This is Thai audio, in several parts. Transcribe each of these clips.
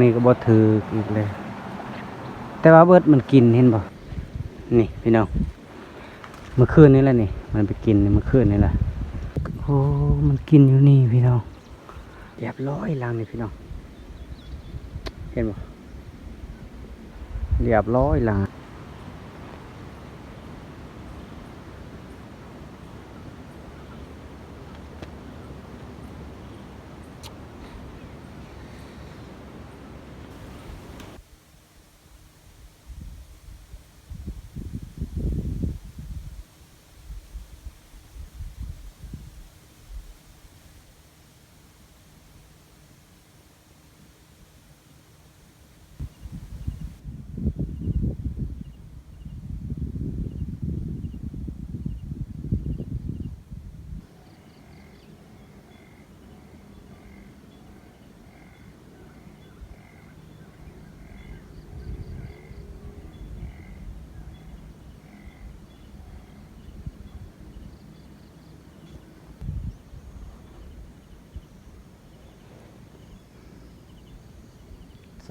นี่ก็บ่ถืออีกเลยแต่ว่าเบิดมันกินเห็นบ่นี่พี่น้องเมื่อคืนนี้แหละนี่มันไปกินเมื่อคืนนี่แหละโอ้มันกินอยู่นี่พี่น้องเรียบร้อยลังนี่พี่น้องเห็นบ่เรียบร้อยลัง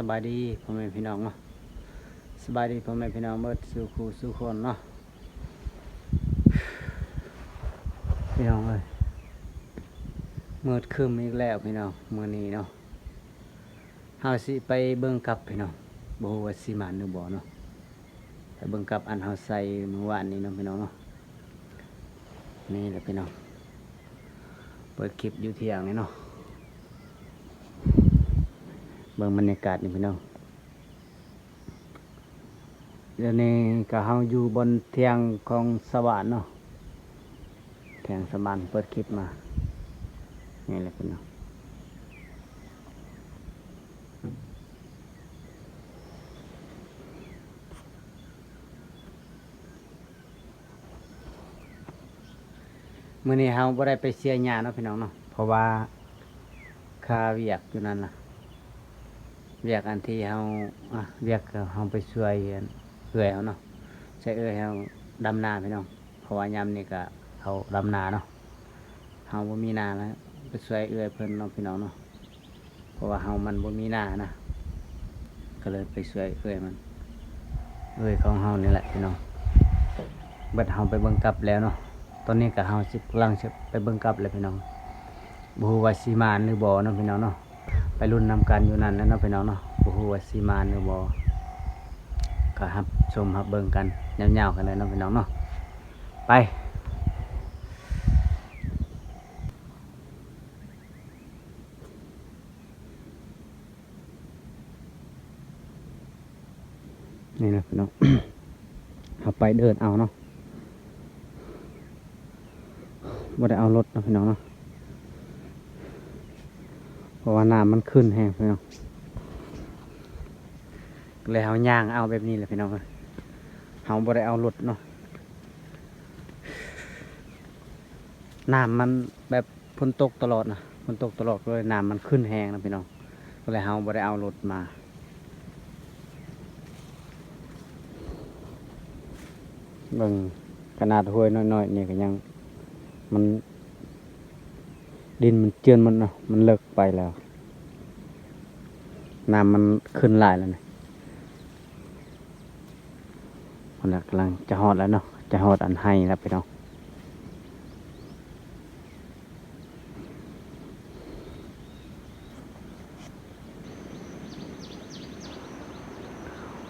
สบายดีพ่อแม่พี่น้องเนาะสบายดีพ่อแม่พี่น้องเบิดสู่ครูสู่คนเนาะพี่น้องเอ้ยมืดครึ้มอีกแล้วพี่น้องมื้อนี้เนาะเฮาสิไปเบิ่งกับพี่น้องบ่ฮู้ว่าสิมาหรือบ่เนาะไปเบิ่งกับอันเฮาใส่เมื่อวานนี้เนาะพี่น้องเนาะนี่แหละพี่น้องเปิดคลิปอยู่เที่ยงนี่เนาะเบิ่งบรรยากาศนี่พี่น้องเดี๋ยวนี้ก็เฮาอยู่บนเทียงของสวรรค์เนาะเทียงสวรรค์เปิดคลิปมานี่แหละพี่น้องมื้อนี้เฮาบ่ได้ไปเสียหญ้าเนาะพี่น้องเนาะเพราะว่าค่าเวียกอยู่นั่นน่ะเวียกอันที่เฮาเวียกเฮาไปช่วยเอื้อยเฮาเนาะใช้เอื้อยเฮาดำนาพี่น้องเพราะว่ายามนี้ก็เขาดำนาเนาะเฮาบ่มีนาแล้วไปช่วยเอื้อยเพิ่นเนาะพี่น้องเนาะเพราะว่าเฮามันบ่มีนานะก็เลยไปช่วยเอื้อยมันเอื้อยของเฮานี่แหละพี่น้องเบิดเฮาไปเบิ่งกลับแล้วเนาะตอนนี้ก็เฮาสิกำลังจะไปเบิ่งกลับแล้วพี่น้องบ่ฮู้ว่าสิมาหรือบ่เนาะพี่น้องเนาะไปรุ่นนำกันอยู่นั่นเนาะพี่น้องเนาะบ่ฮู้ว่าสิมาหรือบ่ก็รับชมรับเบิ่งกันยาวๆกันเลยเนาะพี่น้องเนาะไปนี่นะพี่น้อง เอาไปเดินเอาเนาะบ่ได้เอารถเนาะพี่น้องเนาะเพราะว่าน้ำมันขึ้นแห้งพี่น้องเลยเอาย่างเอาแบบนี้แหละพี่น้องเอาบ่ได้เอารถเนาะน้ำมันแบบฝนตกตลอดนะฝนตกตลอดเลยน้ำมันขึ้นแห้งนะพี่น้องก็เลยเอาบ่ได้เอารถมาเบิ่งขนาดห้วยน้อยๆนี่ก็ยังมันดินมันเจือนมันเนาะมันเลิกไปแล้วน้ำมันขึ้นหลายแล้วเนี่ยมันกำลังจะฮอดแล้วเนาะจะฮอดอันให้แล้วไปเนาะ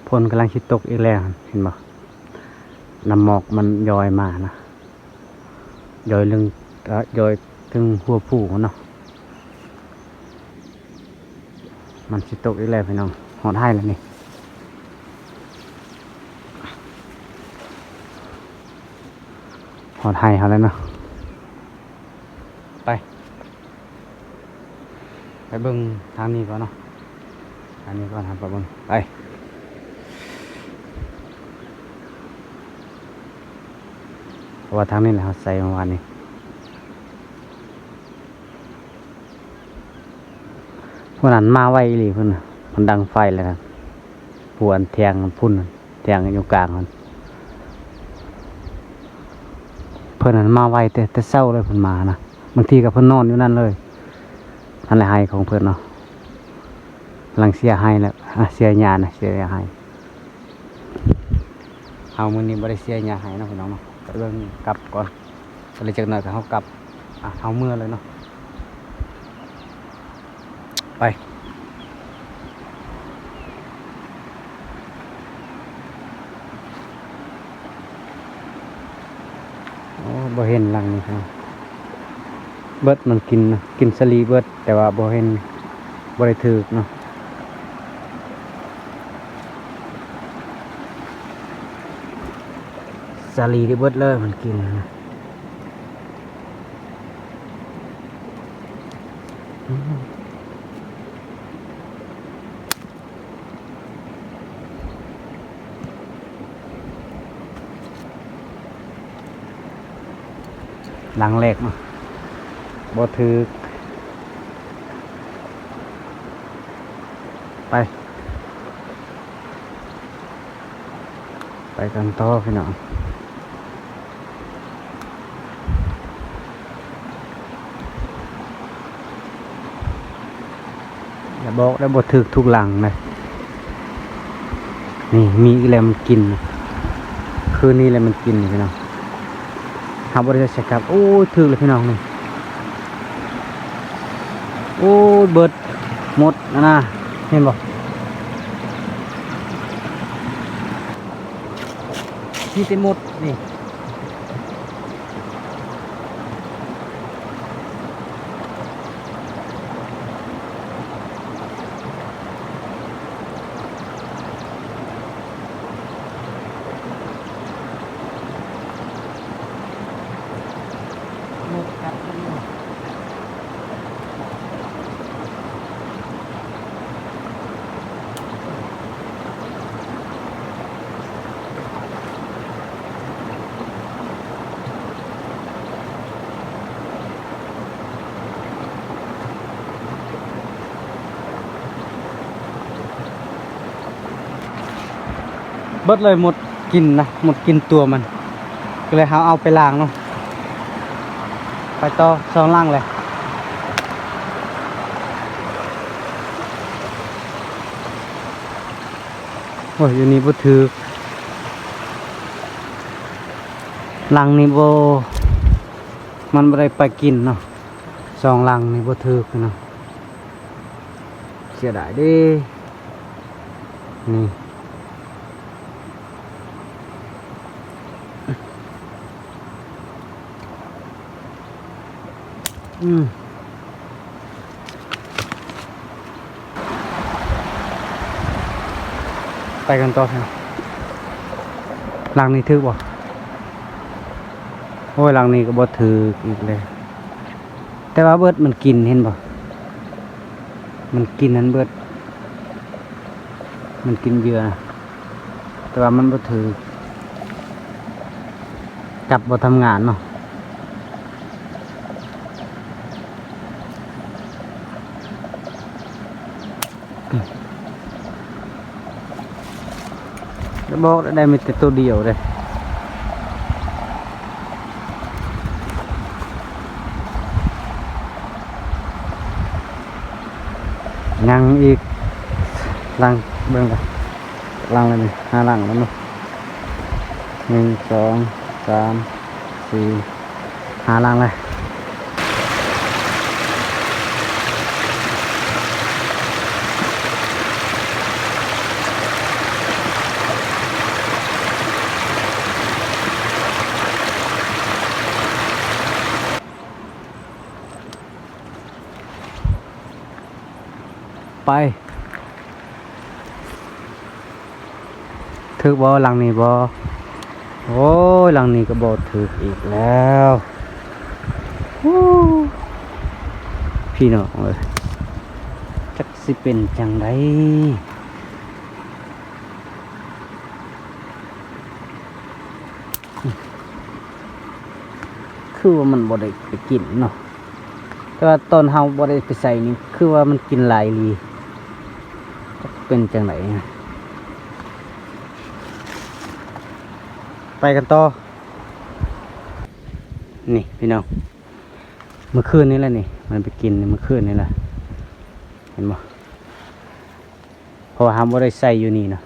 ฝนกำลังชิดตกอีกแล้วเห็นบ่น้ำหมอกมันย้อยมานะย้อยถึงหัวผู้เนาะมันชิดตกอีกแล้วพี่น้องฮอดให้แล้วนี่หอดไห้เขาแล้วเนาะไปเบิ่งทางนี้ก่อนเนาะทางนี้ก่อนครับไปเบิ่งไปเพราะว่าทางนี้แหละเขาใส่เมื่อวานนี้พวกนั้นมาไวอีหลีเพิ่นน่ะมันดังไฟเลยครับปวนแทงพุ่นแทงอยู่กลางมันเพิ่นนั้นมาไวแต่เศร้าเลยเพิ่นมานะบางทีก็เพิ่นนอนอยู่นั่นเลยนั่นแหละไห้ของเพิ่นเนาะ เ หลังเสียให้แล้วเสียหญ้านะเสียหญ้าให้เฮามื้อนี้บ่ได้เสียหญ้าให้เนาะพี่น้องเนาะไปเบิ่งกลับก่อนก็เลยจักหน่อยก็เฮากลับเฮาเมื่อเลยเนาะไปโอ้บ่เห็นหลังนี้ครับเบิดมันกินนะกินสลีเบิดแต่ว่าบ่เห็นบ่ได้ถึกเนาะสลีได้เบิดเลยมันกินนะหลังแรกเนาะบ่ถึกไปกันต่อพี่น้องอย่าบอกได้บ่ถึกทุกหลังเลยนี่มีอะไรมันกินคืนนี้อะไรมันกินพี่น้องหาบริษัทใช่ครับโอ้ถึกเลยพี่น้องนี่โอ้เบิดหมดนะเห็นบ่มีแต่หมดนี่หมดครับเบิดเลยหมดกินนะหมดกินตัวมันก็เลยเอาไปล้างเนาะไปต่อสองล่างเลยโอ้ยอยู่นี่บ่ถือลังนี่บ่มันบ่ได้ไปกินเนาะสองลังนี่บ่ถือเนาะเสียดายเด้นี่ไปกันต่อครับหลังนี้ถือบ่โอ้ยหลังนี้ก็บ่ถืออีกเลยแต่ว่าเบิดมันกินเห็นบ่มันกินนั้นเบิดมันกินเหยื่อนะแต่ว่ามันบ่ถือจับบ่ทำงานเนาะแล้วบอกได้มีแต่ตัวเดียวเลยยังอีกลังเบิ่งกันลังเลยนี่5ลังแล้วเนาะ1 2 3 4 5ลังเลยไปถึกบ่หลังนี้บ่โอ้ยหลังนี้ก็บ่ถึกอีกแล้วพี่น้องเอ้ยจักสิเป็นจังไดคือว่ามันบ่ได้ไปกินเนาะแต่ว่าตอนเฮาบ่ได้ไปใส่นี่คือว่ามันกินหลายลีเป็นจังไดไปกันต่อนี่พี่น้องเมื่อคืนนี้แหละนี่มันไปกินเมื่อคืนนี้แหละเห็นบ่ ราะว่าเฮาบ่ได้ใส่อยู่นี่เนาะ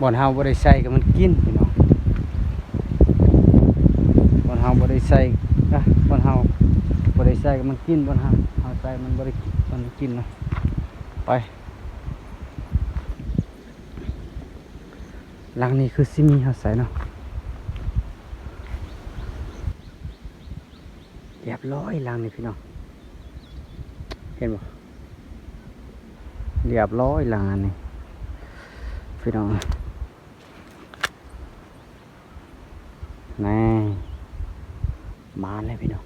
บ่อนเฮาบ่ได้ใส่ก็มันกินพี่น้องบ่อนเฮาบ่ได้ใส่นะบ่อนเฮาบ่ได้ใส่ก็มันกินบ่อนเฮาใส่มันบ่ได้มันกินนะไปหลังนี้คือสิมีเฮาใส่เนาะเรียบร้อยหลังนี้พี่น้องเห็นบ่เรียบร้อยหลังอันนี้พี่น้องนี่มาเลยพี่น้อง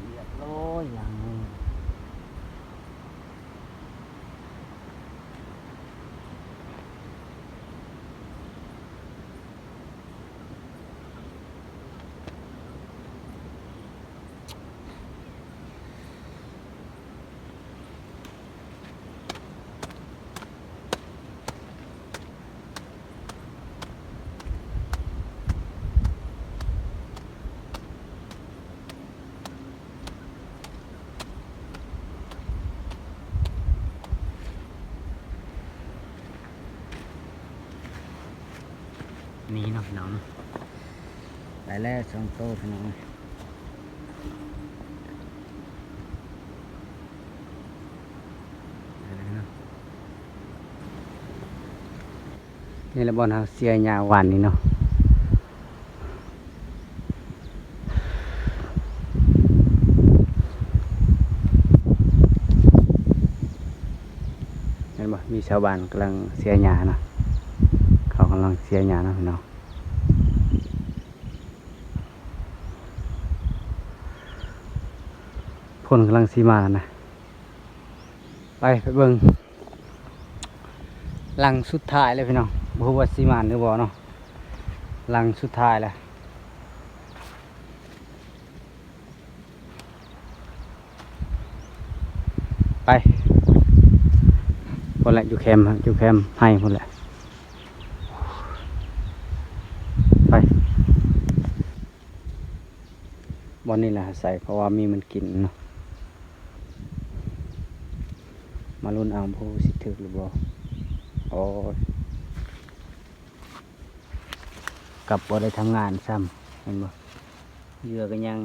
เรียบร้อยหลังนี้นี่เนาะพี่น้องได้แล้ว2โตพี่น้องนี่แหละบอลเฮาเสียหญ้าหวานนี่เนาะเห็นบ่มีชาวบ้านกำลังเสียหญ้านะเขากำลังเสียหญ้านะพี่น้องฝนกำลังสิมาแล้วนะไปเบิ่งหลังสุดท้ายเลยพี่น้องบ่ฮู้ว่าสิมาหรือบ่เนาะหลังสุดท้ายแล้วไปพุ่นแหละอยู่แคมป์ครับอยู่แคมป์ให้พุ่นแหละไปบอนนี้แหละใส่เพราะว่ามีมันกินเนาะมาลุ้นเอาผู้สิถึกหรือบ่โอ้ยกลับบ่ได้ทำงานซ้ำเห็นบ่เหยื่อก็ยัง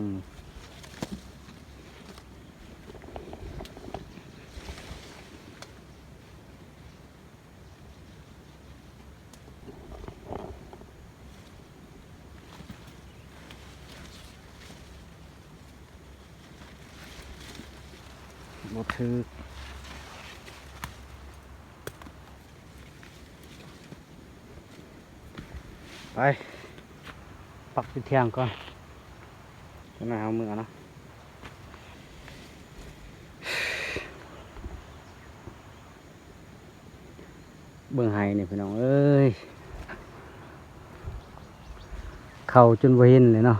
บ่ถึกไปปักไปเที่ยงก่อนจะมาเอามือเนาะเบิ่งไห้นี่พี่น้องเอ้ยเข้าจนบ่เห็นเลยเนาะ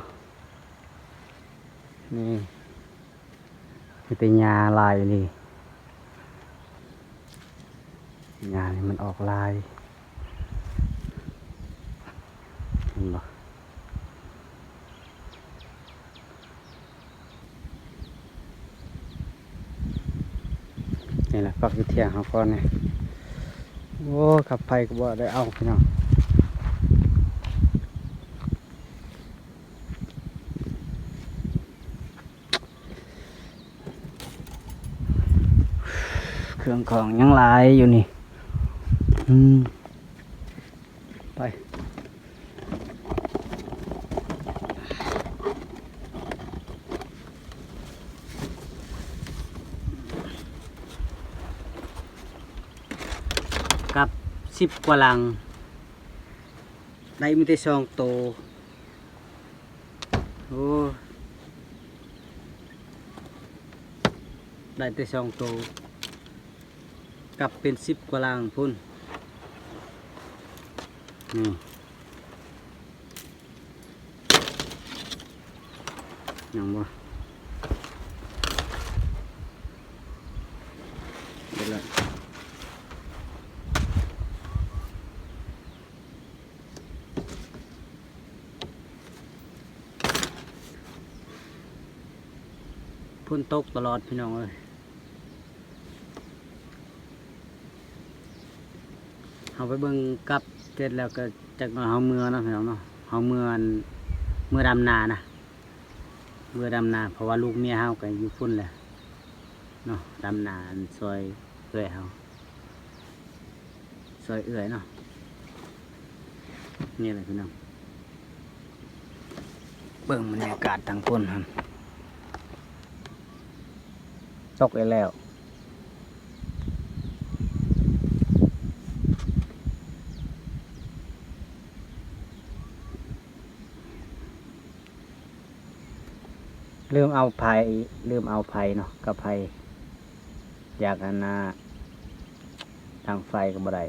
นี่มีแต่หญ้าลายนี่หญ้านี่มันออกลายเห็นบ่นี่แหละปักอยู่เที่ยงเขาก่อนเนี่ยโอ้ขับไฟก็บ่ได้เอาพี่น้องเครื่องของยังหลายอยู่นี่ไปกับ10 กว่าลังได้มีแต่2 โตโอ้ได้แต่2 โตกับเป็น10 กว่าลังพุ่นนี่ยังบ่เดี๋ยวละ ฝนตกตลอดพี่น้องเอ้ยเอาไปเบิ่งกลับเสร็จแล้วก็จากนั้นเฮาเมื่อเนาะพี่น้องเนาะเฮาเมื่อดำนานะเมื่อดำนาเพราะว่าลูกเมียเฮาก็อยู่พุ่นแหละเนาะดำนาซอยเอื้อยเฮาซอยเอื้อยเนาะนี่แหละพี่น้องเบิ่งบรรยากาศทางพุ่นครับตกแล้วลืมเอาไผ่เนาะกับไผ่อยากอันนาทางไฟก็บ่ได้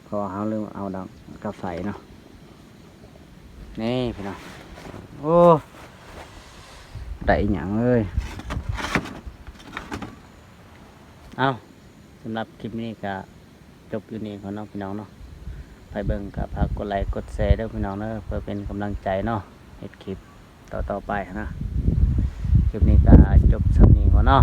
เพราะว่าเขาลืมเอาดังกับไฟเนาะนี่พี่น้องโอ้ได้หยังเลยเอาสำหรับคลิปนี้ก็จบอยู่นี่ของน้องพี่น้องเนาะไปเบิ่งก็ฝากกดไลค์กดแชร์ด้วยพี่น้องเนาะเพื่อเป็นกำลังใจเนาะเฮ็ดคลิปต่อไปนะคลิปนี้ก็จบสำนี้ก่อนเนาะ